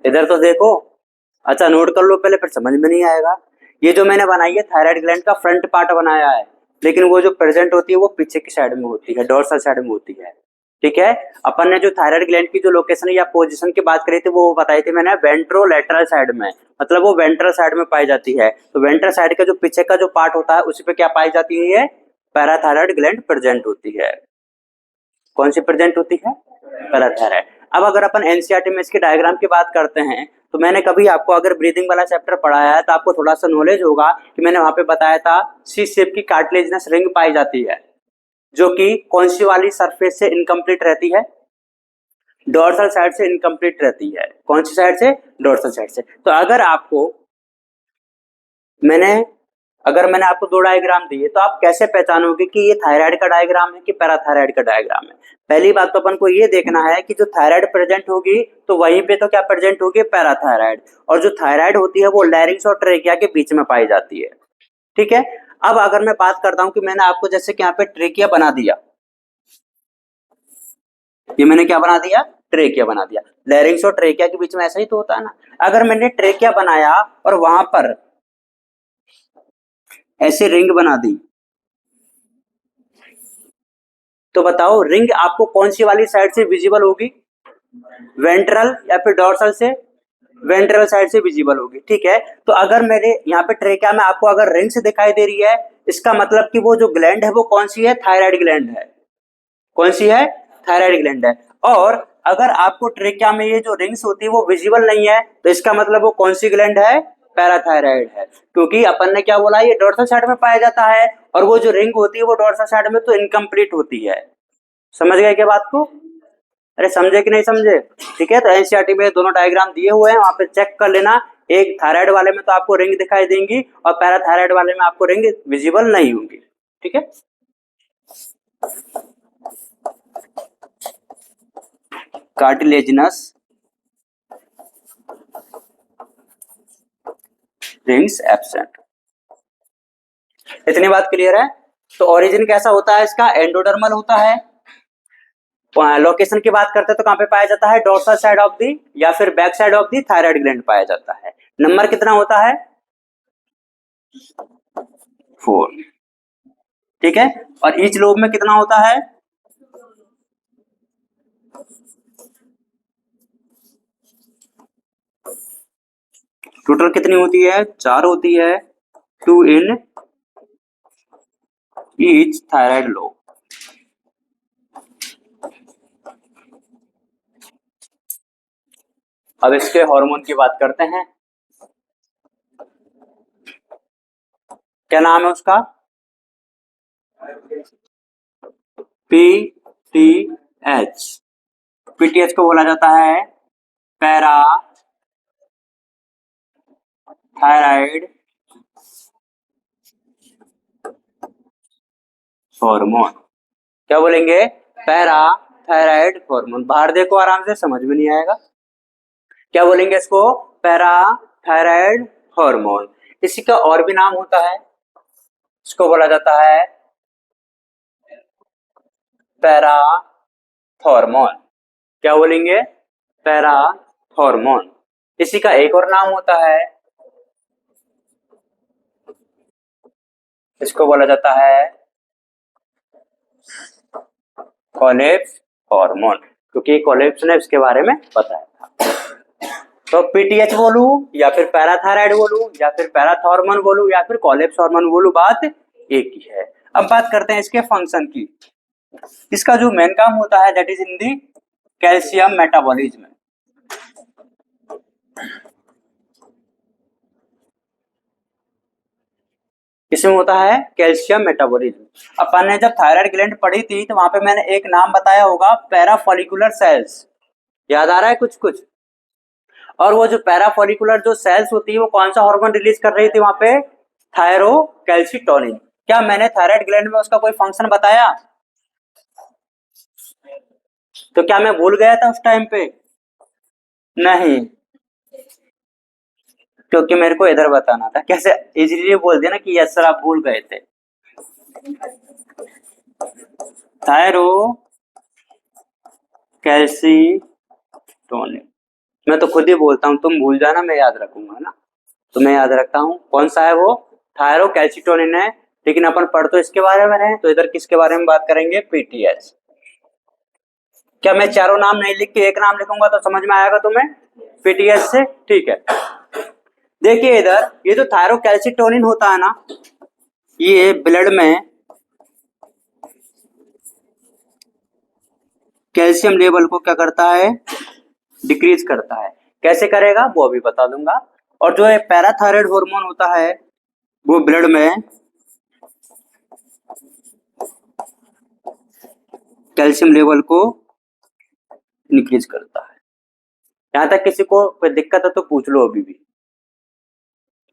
इधर तो देखो, अच्छा नोट कर लो पहले, फिर समझ में नहीं आएगा। ये जो मैंने बनाई है थायराइड ग्लैंड का फ्रंट पार्ट बनाया है, लेकिन वो जो प्रेजेंट होती है वो पीछे की साइड में होती है, डोर्सल साइड में होती है। ठीक है, अपन ने जो थायराइड ग्लैंड की जो लोकेशन या पोजीशन की बात करी थी वो बताई थी मैंने वेंट्रोलेटरल साइड में, मतलब वो वेंट्रल साइड में पाई जाती है। तो वेंट्रल साइड का जो पीछे का जो पार्ट होता है उसी पे क्या पाई जाती है, पैराथायराइड ग्लैंड प्रेजेंट होती है। कौन सी प्रेजेंट होती है, पैराथायराइड। अब अगर अपन एनसीईआरटी में इसके डायग्राम की बात करते हैं, तो मैंने कभी आपको अगर ब्रीदिंग वाला चैप्टर पढ़ाया है तो आपको थोड़ा सा नॉलेज होगा कि मैंने वहां पे बताया था सी शेप की कार्टिलेजिनस रिंग पाई जाती है, जो कि कौन सी वाली सरफेस से इनकम्प्लीट रहती है, डोर्सल साइड से इनकम्प्लीट रहती है। कौन सी साइड से, डोर्सल साइड से। तो अगर मैंने आपको दो डायग्राम दिए तो आप कैसे पहचानोगे कि ये थायराइड का डायग्राम है कि पैराथायराइड का डायग्राम है। पहली बात तो अपन को ये देखना है कि जो थायराइड प्रेजेंट होगी तो वहीं पे तो क्या प्रेजेंट होगी, पैराथायराइड। और जो थायराइड होती है वो लैरिंक्स और ट्रेकिया के बीच में पाई जाती है। ठीक है, अब अगर मैं बात करता हूं कि मैंने आपको जैसे कि यहाँ पे ट्रेकिया बना दिया, ये मैंने क्या बना दिया, ट्रेकिया बना दिया। लैरिंक्स और ट्रेकिया के बीच में ऐसा ही तो होता है ना। अगर मैंने ट्रेकिया बनाया और वहां पर ऐसे रिंग बना दी, तो बताओ रिंग आपको कौन सी वाली साइड से विजिबल होगी, वेंट्रल या फिर डोर्सल से, वेंट्रल साइड से विजिबल होगी। ठीक है, तो अगर मेरे यहाँ पे ट्रेकिया में आपको अगर रिंग्स दिखाई दे रही है, इसका मतलब कि वो जो ग्लैंड है वो कौन सी है, थायराइड ग्लैंड है। कौन सी है, थायराइड ग्लैंड है। और अगर आपको ट्रेकिया में ये जो रिंग्स होती है वो विजिबल नहीं है, तो इसका मतलब वो कौन सी ग्लैंड है, पैराथायराइड है। क्योंकि अपन ने क्या बोला, ये डोर्सल साइड में पाया जाता है और वो जो रिंग होती है वो डोर्सल साइड में तो इनकम्प्लीट होती है। समझ गए क्या बात को, अरे समझे कि नहीं समझे। ठीक है, तो एनसीईआरटी में दोनों डायग्राम दिए हुए हैं, वहां पे चेक कर लेना। एक थायराइड वाले में तो आपको रिंग दिखाई देंगी और पैराथायराइड वाले में आपको रिंग विजिबल नहीं होंगी। ठीक है, कार्टिलेजिनस रिंग्स एब्सेंट, इतनी बात क्लियर है। तो ओरिजिन कैसा होता है इसका, एंडोडर्मल होता है। लोकेशन की बात करते हैं तो कहां पे पाया जाता है, डोर्सल साइड ऑफ दी या फिर back side of the thyroid gland पाया जाता है। नंबर कितना होता है, 4। ठीक है, और ईच लोब में कितना होता है, टोटल कितनी होती है, 4 होती है, 2 इन ईच थायराइड लोब। अब इसके हार्मोन की बात करते हैं, क्या नाम है उसका, पीटीएच। पीटीएच को बोला जाता है पैरा थायराइड हार्मोन। क्या बोलेंगे, पैरा थायराइड हार्मोन। बाहर देखो आराम से, समझ में नहीं आएगा। क्या बोलेंगे इसको, पैरा थायराइड हार्मोन। इसी का और भी नाम होता है, इसको बोला जाता है पैराथॉर्मोन। क्या बोलेंगे, पैराथॉर्मोन। इसी का एक और नाम होता है, इसको बोला जाता है कोलेप्स हार्मोन, क्योंकि कोलेप्स ने इसके बारे में बताया था। तो पीटीएच बोलू या फिर पैराथायराइड बोलू या फिर पैराथॉर्मोन बोलू या फिर कोलेप्स हार्मोन बोलू, बात एक ही है। अब बात करते हैं इसके फंक्शन की। इसका जो मेन काम होता है that is in the calcium metabolism. इसमें होता है कैल्शियम मेटाबॉलिज्म। अपन ने जब थायराइड ग्लैंड पढ़ी थी तो वहां पे मैंने एक नाम बताया होगा, पैराफॉलिकुलर सेल्स। याद आ रहा है कुछ कुछ। और वो जो पैराफोलिकुलर जो सेल्स होती है वो कौन सा हार्मोन रिलीज कर रही थी वहां पे? थायरोकैल्सिटोनिन। क्या मैंने थायराइड ग्लैंड में उसका कोई फंक्शन बताया? तो क्या मैं भूल गया था उस टाइम पे? नहीं, क्योंकि मेरे को इधर बताना था। कैसे इजीली बोल दिया ना कि यस सर आप भूल गए थे। थायरोकैल्सिटोनिन मैं तो खुद ही बोलता हूँ, तुम भूल जाना मैं याद रखूंगा ना। तो मैं याद रखता हूँ कौन सा है वो, थायरोकैल्सिटोनिन है। लेकिन अपन पढ़ तो इसके बारे में रहे हैं, तो इधर किसके बारे में बात करेंगे? पीटीएच। क्या मैं चारों नाम नहीं लिख के एक नाम लिखूंगा तो समझ में आएगा तुम्हें? पीटीएच से, ठीक है। देखिए इधर ये जो थायरोकैल्सिटोनिन होता है ना, ये ब्लड में कैल्शियम लेवल को क्या करता है? डिक्रीज करता है। कैसे करेगा वो अभी बता दूंगा। और जो पैराथायराइड हार्मोन होता है वो ब्लड में कैल्शियम लेवल को इंक्रीज करता है। यहां तक किसी को कोई दिक्कत है तो पूछ लो अभी भी।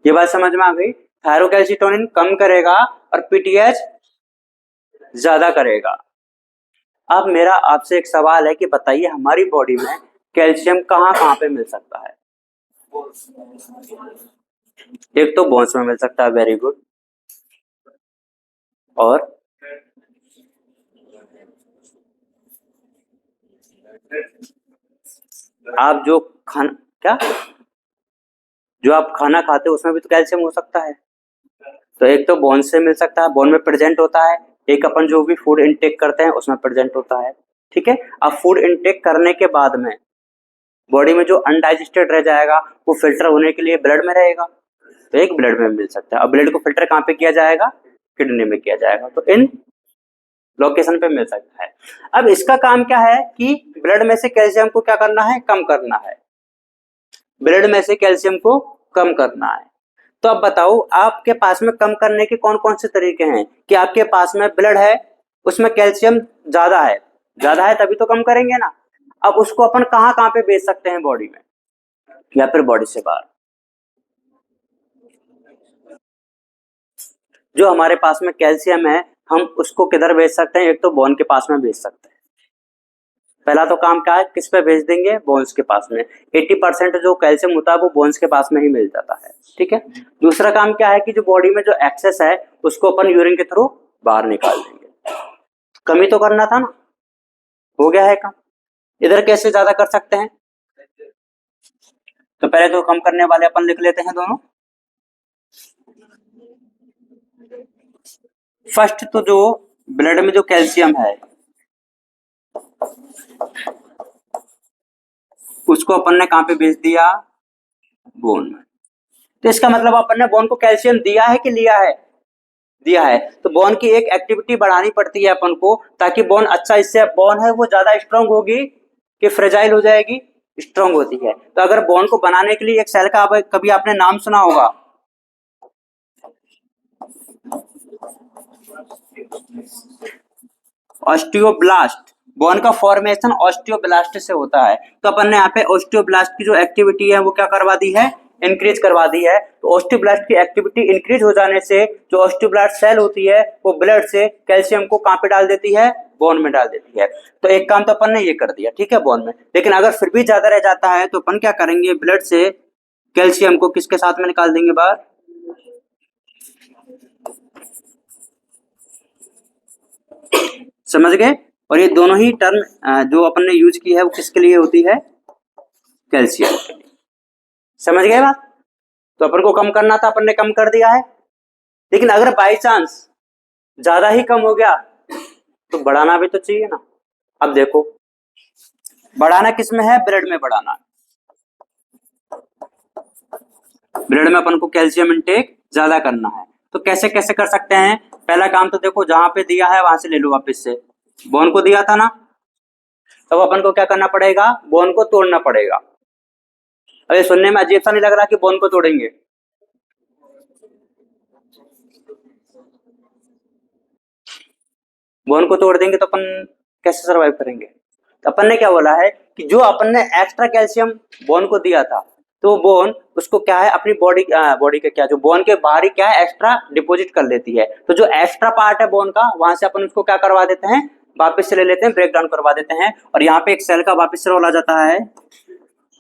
ये बात समझ में आ गई? थायरोकैल्सिटोनिन कम करेगा और पीटीएच ज्यादा करेगा। अब मेरा आपसे एक सवाल है कि बताइए हमारी बॉडी में कैल्शियम कहाँ कहाँ पे मिल सकता है? एक तो बोन्स में मिल सकता है, वेरी गुड। और आप जो खाना क्या जो आप खाना खाते हो उसमें भी तो कैल्शियम हो सकता है। तो एक तो बोन से मिल सकता है, बोन में प्रेजेंट होता है। एक अपन जो भी फूड इनटेक करते हैं उसमें प्रेजेंट होता है। ठीक है। अब फूड इनटेक करने के बाद में बॉडी में जो अनडाइजेस्टेड रह जाएगा वो फिल्टर होने के लिए ब्लड में रहेगा, तो एक ब्लड में मिल सकता है। अब ब्लड को फिल्टर कहाँ पे किया जाएगा? किडनी में किया जाएगा, तो इन लोकेशन पे मिल सकता है। अब इसका काम क्या है कि ब्लड में से कैल्शियम को क्या करना है? कम करना है। ब्लड में से कैल्शियम को कम करना है। तो अब बताओ आपके पास में कम करने के कौन कौन से तरीके हैं? कि आपके पास में ब्लड है, उसमें कैल्शियम ज्यादा है, ज्यादा है तभी तो कम करेंगे ना। अब उसको अपन कहाँ कहाँ पे बेच सकते हैं? बॉडी में या फिर बॉडी से बाहर। जो हमारे पास में कैल्शियम है हम उसको किधर भेज सकते हैं? एक तो बोन के पास में भेज सकते हैं। पहला तो काम क्या है, किस पे भेज देंगे? बोन्स के पास में। 80% जो कैल्शियम होता है वो बोन्स के पास में ही मिल जाता है। ठीक है। दूसरा काम क्या है कि जो बॉडी में जो एक्सेस है उसको अपन यूरिन के थ्रू बाहर निकाल देंगे। कमी तो करना था ना, हो गया है काम। इधर कैसे ज्यादा कर सकते हैं? तो पहले तो कम करने वाले अपन लिख लेते हैं दोनों। फर्स्ट तो जो ब्लड में जो कैल्शियम है उसको अपन ने कहां पे भेज दिया? बोन में। तो इसका मतलब अपन ने बोन को कैल्शियम दिया है कि लिया है? दिया है। तो बोन की एक एक्टिविटी बढ़ानी पड़ती है अपन को, ताकि बोन अच्छा, इससे बोन है वो ज्यादा स्ट्रांग होगी कि फ्रेजाइल हो जाएगी? स्ट्रांग होती है। तो अगर बोन को बनाने के लिए एक सेल का कभी आपने नाम सुना होगा, ऑस्टियोब्लास्ट। बोन का फॉर्मेशन ऑस्टियोब्लास्ट से होता है। तो अपन ने यहाँ पे ऑस्टियोब्लास्ट की जो एक्टिविटी है वो क्या करवा दी है? इंक्रीज करवा दी है। तो ऑस्टियोब्लास्ट की एक्टिविटी इंक्रीज हो जाने से जो ऑस्टियोब्लास्ट सेल होती है वो ब्लड से कैल्शियम को कहां पे डाल देती है? बोन में डाल देती है। तो एक काम तो अपन ने ये कर दिया, ठीक है, बोन में। लेकिन अगर फिर भी ज्यादा रह जाता है तो अपन क्या करेंगे? ब्लड से कैल्शियम को किसके साथ में निकाल देंगे बाहर? समझ गए? और ये दोनों ही टर्म जो अपन ने यूज की है वो किसके लिए होती है? कैल्शियम के लिए। समझ गए बात? तो अपन को कम करना था, अपन ने कम कर दिया है। लेकिन अगर बाई चांस ज्यादा ही कम हो गया तो बढ़ाना भी तो चाहिए ना। अब देखो बढ़ाना किस में है? ब्लड में बढ़ाना है। ब्लड में अपन को कैल्शियम इनटेक ज्यादा करना है। तो कैसे कैसे कर सकते हैं? पहला काम तो देखो जहां पे दिया है वहां से ले लो वापस से। बोन को दिया था ना, तब अपन को क्या करना पड़ेगा? बोन को तोड़ना पड़ेगा। अरे सुनने में अजीब सा नहीं लग रहा कि बोन को तोड़ेंगे? बोन को तोड़ देंगे तो अपन कैसे सरवाइव करेंगे? तो अपन ने क्या बोला है कि जो अपन ने एक्स्ट्रा कैल्शियम बोन को दिया था तो बोन उसको क्या है अपनी बॉडी के क्या जो बोन के बाहर ही क्या है एक्स्ट्रा डिपॉजिट कर लेती है। तो जो एक्स्ट्रा पार्ट है बोन का वहां से अपन उसको क्या करवा देते हैं, वापस से ले लेते हैं, ब्रेक डाउन करवा देते हैं। और यहाँ पे एक सेल का वापस से रोल आ जाता है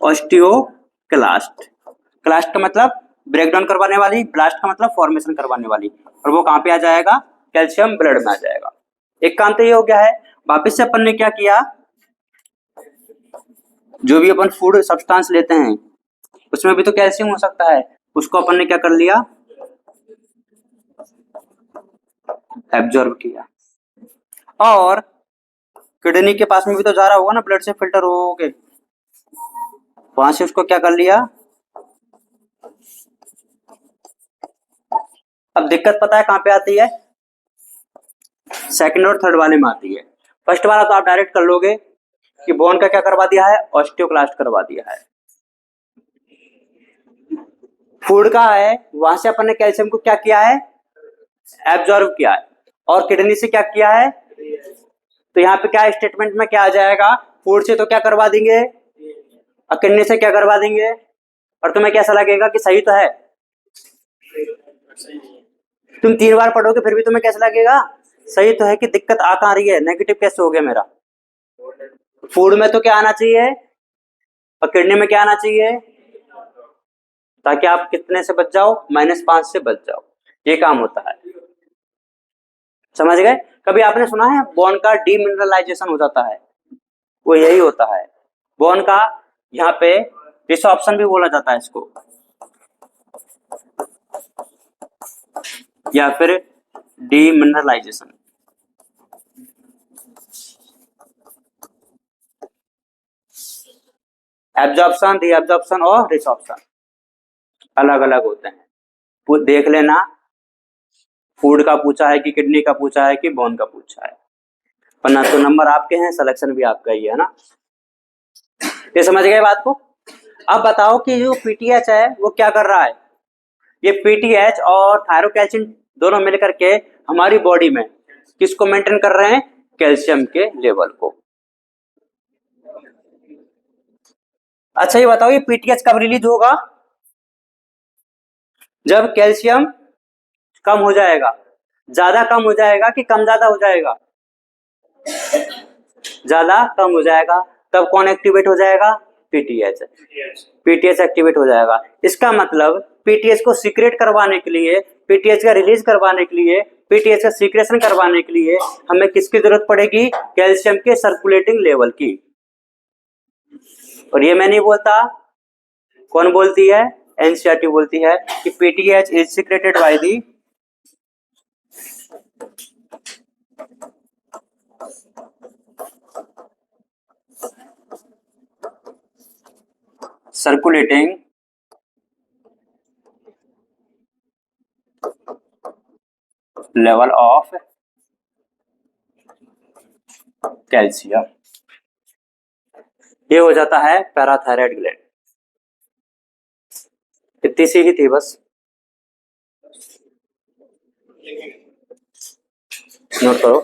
ऑस्टियोक्लास्ट। क्लास्ट का मतलब ब्रेक डाउन करवाने वाली, ब्लास्ट का मतलब फॉर्मेशन करवाने वाली। और वो कहाँ पे आ जाएगा, कैल्शियम ब्लड में आ जाएगा। एक काम तो ये हो गया है। वापस से अपन ने क्या किया, जो भी अपन फूड सब्सटेंस लेते हैं उसमें भी तो कैल्शियम हो सकता है, उसको अपन ने क्या कर लिया, एब्जॉर्ब किया। और किडनी के पास में भी तो जा रहा होगा ना, ब्लड से फिल्टर हो के, वहां से उसको क्या कर लिया। अब दिक्कत पता है कहां पे आती है, सेकंड और थर्ड वाले में आती है। फर्स्ट वाला तो आप डायरेक्ट कर लोगे कि बोन का क्या करवा दिया है, ऑस्टियोक्लास्ट करवा दिया है। फूड का है, वहां से अपन ने कैल्शियम को क्या किया है, एब्जॉर्ब किया है। और किडनी से क्या किया है, तो यहाँ पे क्या स्टेटमेंट में क्या आ जाएगा, फूड से तो क्या करवा देंगे और किडनी से क्या करवा देंगे। और तुम्हें कैसा लगेगा कि सही तो है, तुम 3 बार पढ़ोगे फिर भी तुम्हें कैसा लगेगा, सही तो है, कि दिक्कत आ कहां रही है, नेगेटिव कैसे हो गया मेरा। फूड में तो क्या आना चाहिए और किडनी में क्या आना चाहिए, ताकि आप कितने से बच जाओ, -5 से बच जाओ। ये काम होता है, समझ गए। कभी आपने सुना है बोन का डीमिनरलाइजेशन हो जाता है, वो यही होता है बोन का। यहाँ पे डिसऑप्शन भी बोला जाता है इसको, या फिर डीमिनरलाइजेशन। एब्जॉर्प्शन, रीअब्जॉर्प्शन और डिसऑप्शन अलग अलग होते हैं, देख लेना। फूड का पूछा है कि किडनी का पूछा है कि बोन का पूछा है, वरना तो नंबर आपके हैं, सिलेक्शन भी आपका ही है ना। ये समझ गए बात को। अब बताओ कि जो पीटीएच है वो क्या कर रहा है, ये पीटीएच और थायरोकैल्शिन दोनों मिलकर के हमारी बॉडी में किसको मेंटेन कर रहे हैं, कैल्शियम के लेवल को। अच्छा ये बताओ, ये पीटीएच कब रिलीज होगा, जब कैल्शियम कम हो जाएगा। ज्यादा कम हो जाएगा कि कम ज्यादा हो जाएगा, ज्यादा कम हो जाएगा। तब कौन एक्टिवेट हो जाएगा, पीटीएच। पीटीएच एक्टिवेट हो जाएगा। इसका मतलब पीटीएच को सीक्रेट करवाने के लिए, पीटीएच का रिलीज करवाने के लिए, पीटीएच का सीक्रेशन करवाने के लिए हमें किसकी जरूरत पड़ेगी, कैल्शियम के सर्कुलेटिंग लेवल की। और ये मैं नहीं बोलता, कौन बोलती है, एनसीईआरटी बोलती है कि PTH is secreted by the circulating level of calcium. ये हो जाता है पैराथायराइड ग्लैंड। इतनी सी ही थी बस, नोट करो।